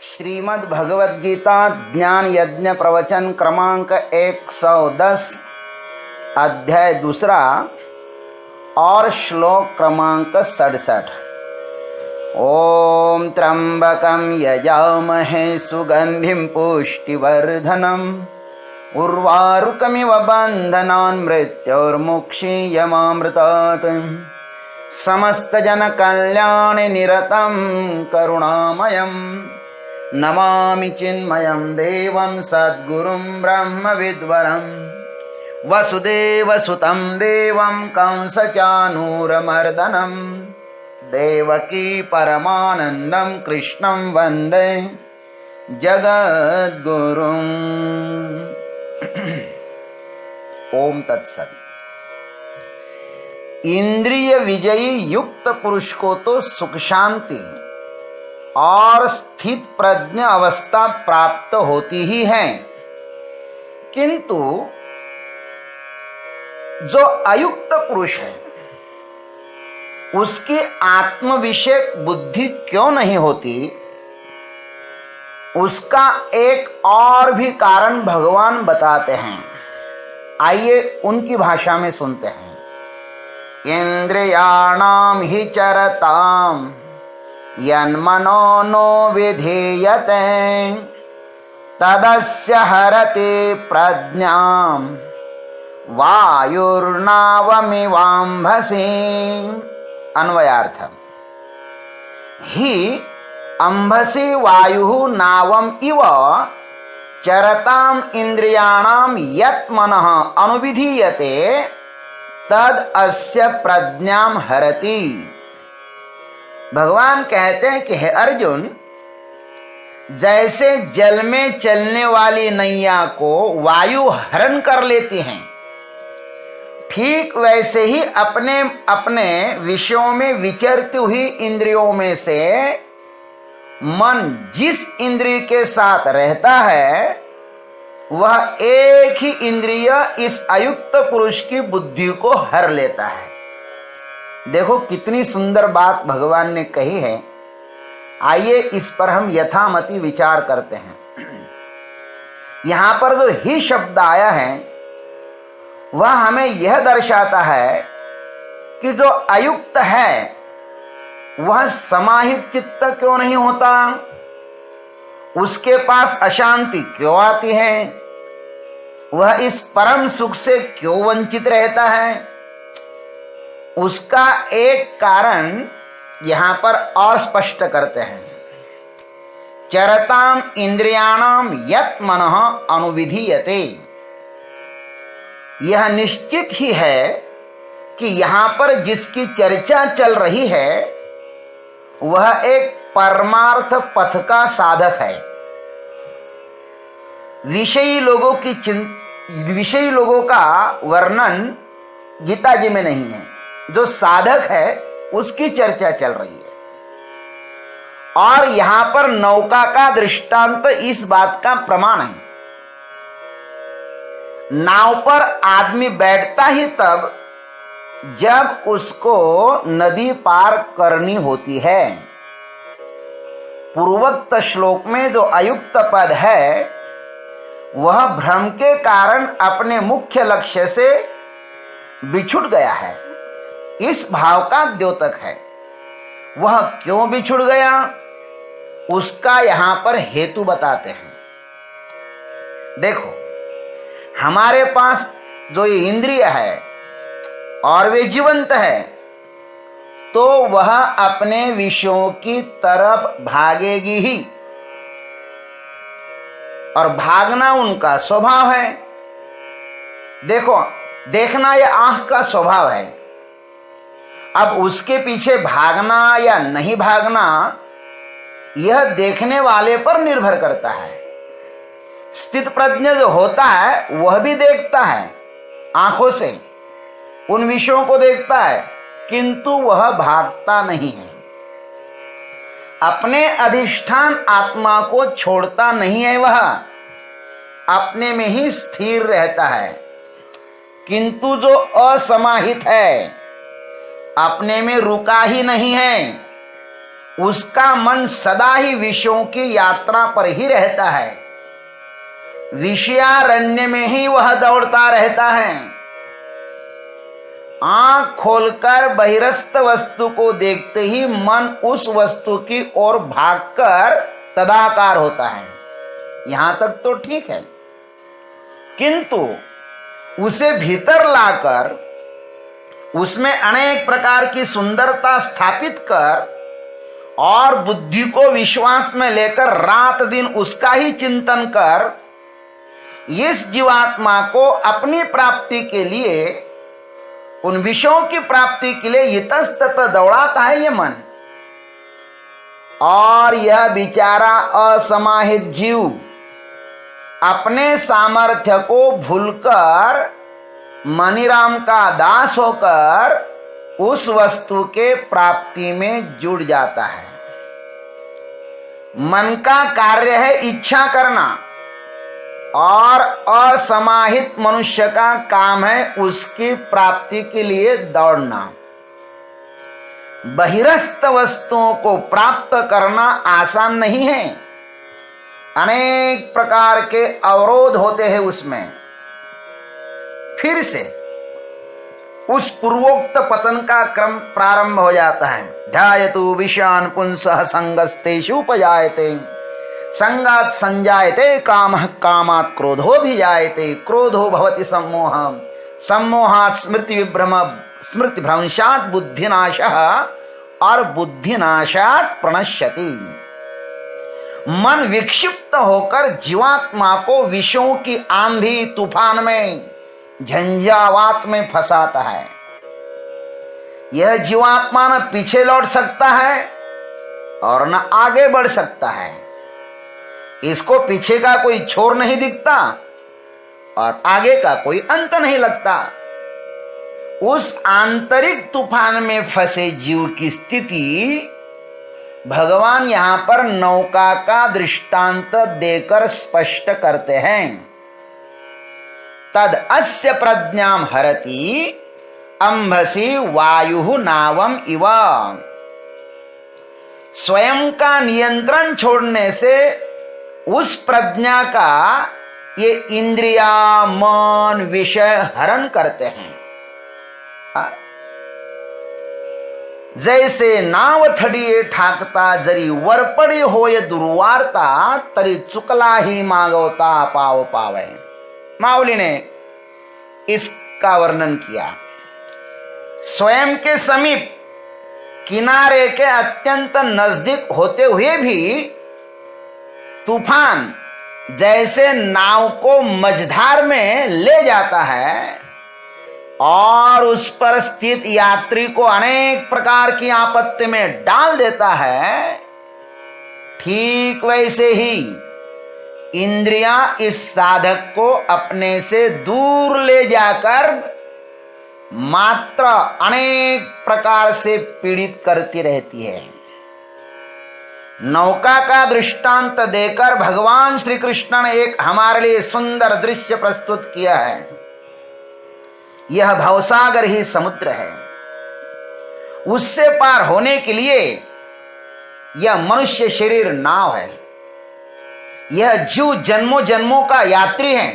श्रीमद् भगवद गीता ज्ञान यज्ञ प्रवचन क्रमांक 110 अध्याय दूसरा और श्लोक क्रमांक 67। ओम त्र्यंबकं यजामहे सुगंधिं पुष्टिवर्धनम् उर्वारुकमिव बन्धनान् मृत्योर्मुक्षीयमामृतात् समस्त जन कल्याण निरतं करुणामयम् नमामि चिन्मयं देवं सद्गुरुं ब्रह्मविद्वरं वसुदेवसुतं देवं कंसचानूरमर्दनं देवकी परमानन्दं कृष्णं वन्दे जगद्गुरुम्। ओम तत्सत। इंद्रिय विजयी युक्त पुरुष को तो सुख शांति और स्थित प्रज्ञ अवस्था प्राप्त होती ही है, किंतु जो अयुक्त पुरुष है उसकी आत्म विषयक बुद्धि क्यों नहीं होती, उसका एक और भी कारण भगवान बताते हैं। आइए उनकी भाषा में सुनते हैं। इंद्रियाणाम हि चरताम यन्मनो नो विधीयते तदस्य हरति प्रज्ञाम वायुर्नावमिवाम्भसि। अन्वयार्थ। हि अंभसि वायुः नावम इव चरताम इंद्रियाणाम यत् मनः अनुविधीयते तद अस्य प्रज्ञाम हरति। भगवान कहते हैं कि हे अर्जुन, जैसे जल में चलने वाली नैया को वायु हरण कर लेती हैं, ठीक वैसे ही अपने अपने विषयों में विचरती हुई इंद्रियों में से मन जिस इंद्रिय के साथ रहता है वह एक ही इंद्रिय इस अयुक्त पुरुष की बुद्धि को हर लेता है। देखो कितनी सुंदर बात भगवान ने कही है। आइए इस पर हम यथामति विचार करते हैं। यहां पर जो ही शब्द आया है वह हमें यह दर्शाता है कि जो अयुक्त है वह समाहित चित्त क्यों नहीं होता, उसके पास अशांति क्यों आती है, वह इस परम सुख से क्यों वंचित रहता है। उसका एक कारण यहां पर और स्पष्ट करते हैं। चरताम इंद्रियाणाम यत् मनः अनुविधीयते। यह निश्चित ही है कि यहां पर जिसकी चर्चा चल रही है वह एक परमार्थ पथ का साधक है। विषयी लोगों का वर्णन गीता जी में नहीं है। जो साधक है उसकी चर्चा चल रही है। और यहां पर नौका का दृष्टांत इस बात का प्रमाण है। नाव पर आदमी बैठता ही तब जब उसको नदी पार करनी होती है। पूर्वोक्त श्लोक में जो अयुक्त पद है वह भ्रम के कारण अपने मुख्य लक्ष्य से बिछुड़ गया है, इस भाव का द्योतक है। वह क्यों बिछुड़ गया उसका यहां पर हेतु बताते हैं। देखो, हमारे पास जो ये इंद्रिय है और वे जीवंत है तो वह अपने विषयों की तरफ भागेगी ही, और भागना उनका स्वभाव है। देखो, देखना यह आंख का स्वभाव है। अब उसके पीछे भागना या नहीं भागना यह देखने वाले पर निर्भर करता है। स्थित प्रज्ञ जो होता है वह भी देखता है, आंखों से उन विषयों को देखता है, किंतु वह भागता नहीं है। अपने अधिष्ठान आत्मा को छोड़ता नहीं है, वह अपने में ही स्थिर रहता है। किंतु जो असमाहित है अपने में रुका ही नहीं है, उसका मन सदा ही विषयों की यात्रा पर ही रहता है, विषयारण्य में ही वह दौड़ता रहता है। आंख खोलकर बहिरस्थ वस्तु को देखते ही मन उस वस्तु की ओर भागकर तदाकार होता है। यहां तक तो ठीक है, किंतु उसे भीतर लाकर उसमें अनेक प्रकार की सुंदरता स्थापित कर और बुद्धि को विश्वास में लेकर रात दिन उसका ही चिंतन कर इस जीवात्मा को अपनी प्राप्ति के लिए, उन विषयों की प्राप्ति के लिए इतस्ततः दौड़ाता है ये मन। और यह बेचारा असमाहित जीव अपने सामर्थ्य को भूलकर मनीराम का दास होकर उस वस्तु के प्राप्ति में जुड़ जाता है। मन का कार्य है इच्छा करना और असमाहित मनुष्य का काम है उसकी प्राप्ति के लिए दौड़ना। बहिरस्थ वस्तुओं को प्राप्त करना आसान नहीं है, अनेक प्रकार के अवरोध होते हैं उसमें। फिर से उस पूर्वोक्त पतन का क्रम प्रारंभ हो जाता है। ध्यायतु विषयान् पुंसः संगस्तेषु उपजायते, संगात् संजायते कामः, कामात् क्रोधोऽभिजायते, क्रोधो भवति सम्मोहः, सम्मोहात् स्मृति विभ्रम, स्मृति भ्रंशात् बुद्धिनाशः और बुद्धिनाशात् प्रणश्यति। मन विक्षिप्त होकर जीवात्मा को विषयों की आंधी तूफान में, झंझावात में फंसाता है। यह जीवात्मा न पीछे लौट सकता है और न आगे बढ़ सकता है। इसको पीछे का कोई छोर नहीं दिखता और आगे का कोई अंत नहीं लगता। उस आंतरिक तूफान में फंसे जीव की स्थिति भगवान यहां पर नौका का दृष्टांत देकर स्पष्ट करते हैं। तद अस्य प्रज्ञाम हरति अंभसी वायु नावम इव। स्वयं का नियंत्रण छोड़ने से उस प्रज्ञा का ये इंद्रिया, मन, विषय हरण करते हैं। जैसे नाव थडीये ठाकता, जरी वरपडी होय दुर्वार्ता, तरी चुकला ही मागवता पाव पावे। माऊली ने इसका वर्णन किया। स्वयं के समीप किनारे के अत्यंत नजदीक होते हुए भी तूफान जैसे नाव को मझधार में ले जाता है और उस पर स्थित यात्री को अनेक प्रकार की आपत्ति में डाल देता है, ठीक वैसे ही इंद्रियां इस साधक को अपने से दूर ले जाकर मात्र अनेक प्रकार से पीड़ित करती रहती है। नौका का दृष्टांत देकर भगवान श्री कृष्ण ने एक हमारे लिए सुंदर दृश्य प्रस्तुत किया है। यह भवसागर ही समुद्र है। उससे पार होने के लिए यह मनुष्य शरीर नाव है। यह जीव जन्मों जन्मों का यात्री है।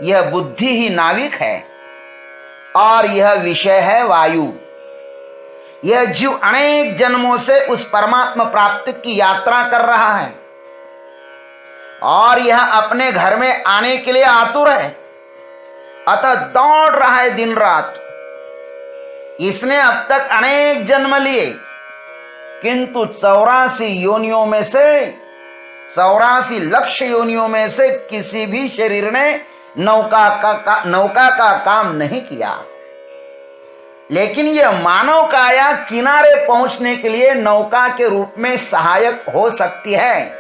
यह बुद्धि ही नाविक है और यह विषय है वायु। यह जीव अनेक जन्मों से उस परमात्मा प्राप्ति की यात्रा कर रहा है और यह अपने घर में आने के लिए आतुर है, अतः दौड़ रहा है दिन रात। इसने अब तक अनेक जन्म लिए, किंतु 84 योनियों में से 84 लक्ष योनियों में से किसी भी शरीर ने नौका का काम नहीं किया। लेकिन यह मानव काया किनारे पहुंचने के लिए नौका के रूप में सहायक हो सकती है।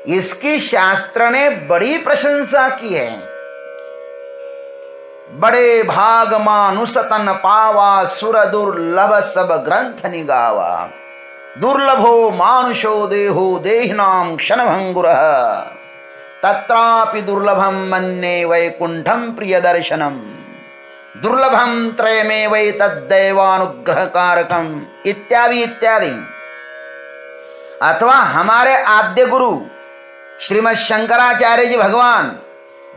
इसकी शास्त्र ने बड़ी प्रशंसा की है। बड़े भाग मानुष तन पावा, सुर दुर्लभ सब ग्रंथ निगावा, दुर्लभो मानुषो देहो देहिनाम क्षणभंगुरः, तत्रापि दुर्लभम मन्ये वैकुंठम प्रिय दर्शनम, दुर्लभम त्रयमेव तद्दैवानुग्रह कारकम इत्यादि इत्यादि। अथवा हमारे आद्य गुरु श्रीमद् शंकराचार्य जी भगवान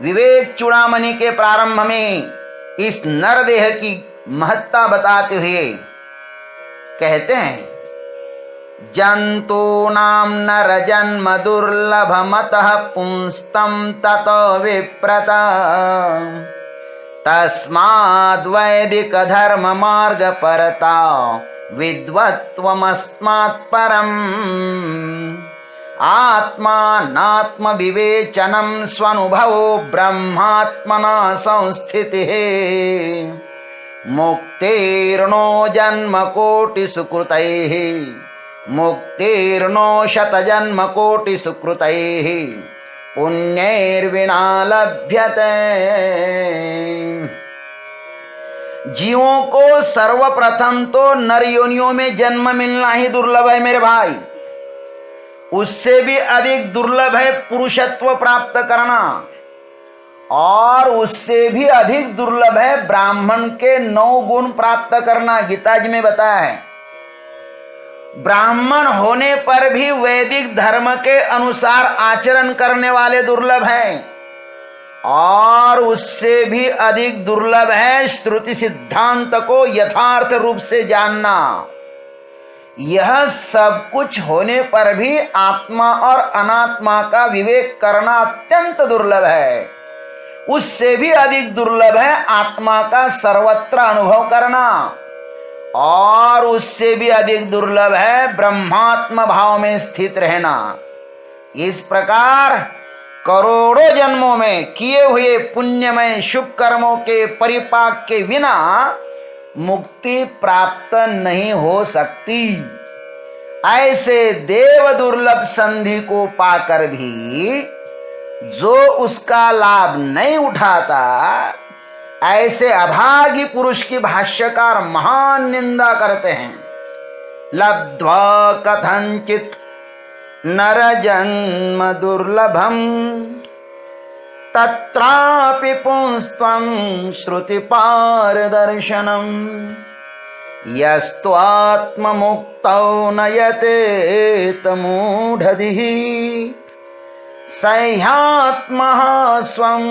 विवेक चूड़ामणि के प्रारंभ में इस नरदेह की महत्ता बताते हुए कहते हैं, जंतूनां नर जन्म दुर्लभमतः पुंस्तम तत विप्रत तस्माद् वैदिक धर्म मार्ग परता विद्वत्वमस्मात् परम् आत्मानात्म विवेचनम स्वनुभवो ब्रह्मात्मना संस्थितिः मुक्तिर्नो जन्म कोटि सुकृतैः मुक्तिर्नो शत जन्म कोटि सुकृतैः पुण्यैर्विना लभ्यते। जीवों को सर्वप्रथम तो नर योनियों में जन्म मिलना ही दुर्लभ है मेरे भाई। उससे भी अधिक दुर्लभ है पुरुषत्व प्राप्त करना, और उससे भी अधिक दुर्लभ है ब्राह्मण के 9 गुण प्राप्त करना। गीता जी में बताया है, ब्राह्मण होने पर भी वैदिक धर्म के अनुसार आचरण करने वाले दुर्लभ हैं, और उससे भी अधिक दुर्लभ है श्रुति सिद्धांत को यथार्थ रूप से जानना। यह सब कुछ होने पर भी आत्मा और अनात्मा का विवेक करना अत्यंत दुर्लभ है। उससे भी अधिक दुर्लभ है आत्मा का सर्वत्र अनुभव करना, और उससे भी अधिक दुर्लभ है ब्रह्मात्म भाव में स्थित रहना। इस प्रकार करोड़ों जन्मों में किए हुए पुण्यमय शुभ कर्मों के परिपाक के बिना मुक्ति प्राप्त नहीं हो सकती। ऐसे देव दुर्लभ संधि को पाकर भी जो उसका लाभ नहीं उठाता, ऐसे अभागी पुरुष की भाष्यकार महान निंदा करते हैं। लब्ध्वा कथंचित नर जन्म दुर्लभम तत्रापि पुंस्त्वं श्रुति पारदर्शनम यस्त्वात्ममुक्तौ नयते तमूढ़धिः सह्यात्मः स्वं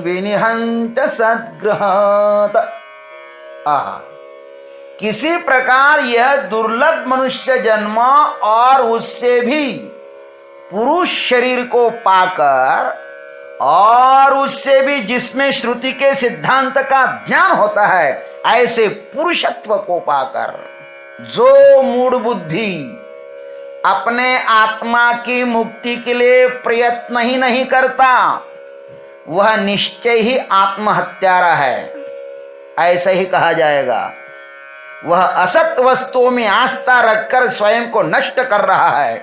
विनिहन्त सद्गृहात्। किसी प्रकार यह दुर्लभ मनुष्य जन्म और उससे भी पुरुष शरीर को पाकर, और उससे भी जिसमें श्रुति के सिद्धांत का ज्ञान होता है, ऐसे पुरुषत्व को पाकर जो मूढ़ बुद्धि अपने आत्मा की मुक्ति के लिए प्रयत्न ही नहीं करता, वह निश्चय ही आत्महत्यारा है, ऐसा ही कहा जाएगा। वह असत वस्तुओं में आस्था रखकर स्वयं को नष्ट कर रहा है।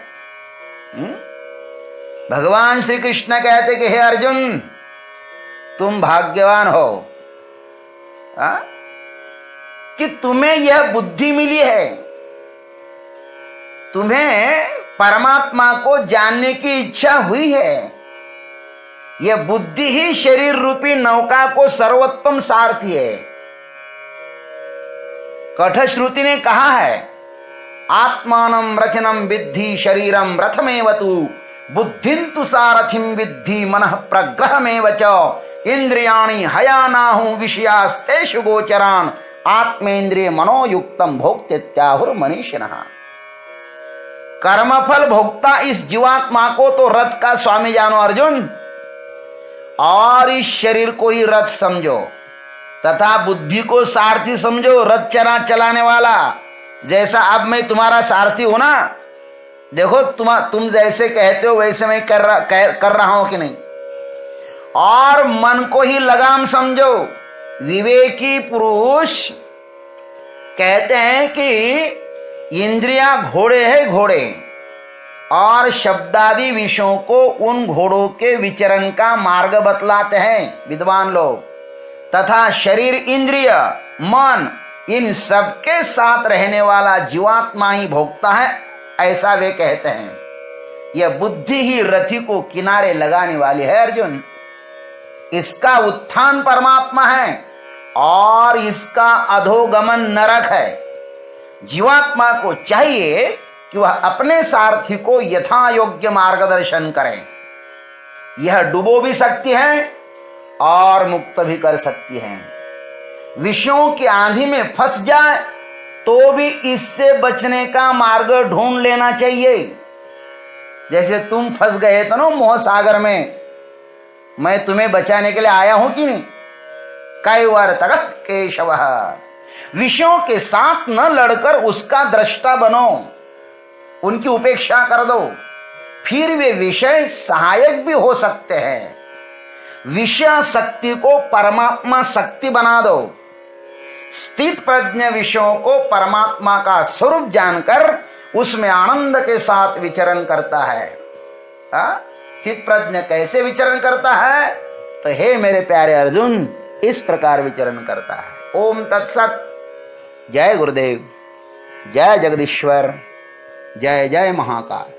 भगवान श्री कृष्ण कहते कि हे अर्जुन, तुम भाग्यवान हो कि तुम्हें यह बुद्धि मिली है। तुम्हें परमात्मा को जानने की इच्छा हुई है। यह बुद्धि ही शरीर रूपी नौका को सर्वोत्तम सारथी है। कठश्रुति ने कहा है, आत्मानं रथनम विद्धि शरीरम रथमेव तु बुद्धिं तु सारथिं विद्धि मनः प्रग्रहमेव च इंद्रियाणि हयानाहु विषयास्तेषु गोचरान् आत्मेन्द्रिय मनोयुक्तम भोक्तेत्याहुर मनीषिणः। कर्मफल भोक्ता इस जीवात्मा को तो रथ का स्वामी जानो अर्जुन, और इस शरीर को ही रथ समझो, तथा बुद्धि को सारथी समझो, रथ चलाने वाला। जैसा अब मैं तुम्हारा सारथी हूं ना, देखो तुम जैसे कहते हो वैसे मैं कर रहा हूं कि नहीं। और मन को ही लगाम समझो। विवेकी पुरुष कहते हैं कि इंद्रियां घोड़े हैं, घोड़े, और शब्दादि विषयों को उन घोड़ों के विचरण का मार्ग बतलाते हैं विद्वान लोग, तथा शरीर, इंद्रिय, मन, इन सबके साथ रहने वाला जीवात्मा ही भोगता है, ऐसा वे कहते हैं। यह बुद्धि ही रथी को किनारे लगाने वाली है अर्जुन। इसका उत्थान परमात्मा है और इसका अधोगमन नरक है। जीवात्मा को चाहिए कि वह अपने सारथी को यथा योग्य मार्गदर्शन करें। यह डुबो भी सकती है और मुक्त भी कर सकती है। विषयों की आंधी में फंस जाए तो भी इससे बचने का मार्ग ढूंढ लेना चाहिए। जैसे तुम फंस गए थे ना मोह सागर में, मैं तुम्हें बचाने के लिए आया हूं कि नहीं। कैवर्तक केशव, विषयों के साथ न लड़कर उसका दृष्टा बनो, उनकी उपेक्षा कर दो, फिर वे विषय सहायक भी हो सकते हैं। विषय शक्ति को परमात्मा शक्ति बना दो। स्थित प्रज्ञ विषयों को परमात्मा का स्वरूप जानकर उसमें आनंद के साथ विचरण करता है। स्थित प्रज्ञ कैसे विचरण करता है? तो हे मेरे प्यारे अर्जुन, इस प्रकार विचरण करता है। ओम तत्सत। जय गुरुदेव, जय जगदीश्वर, जय जय महाकाल।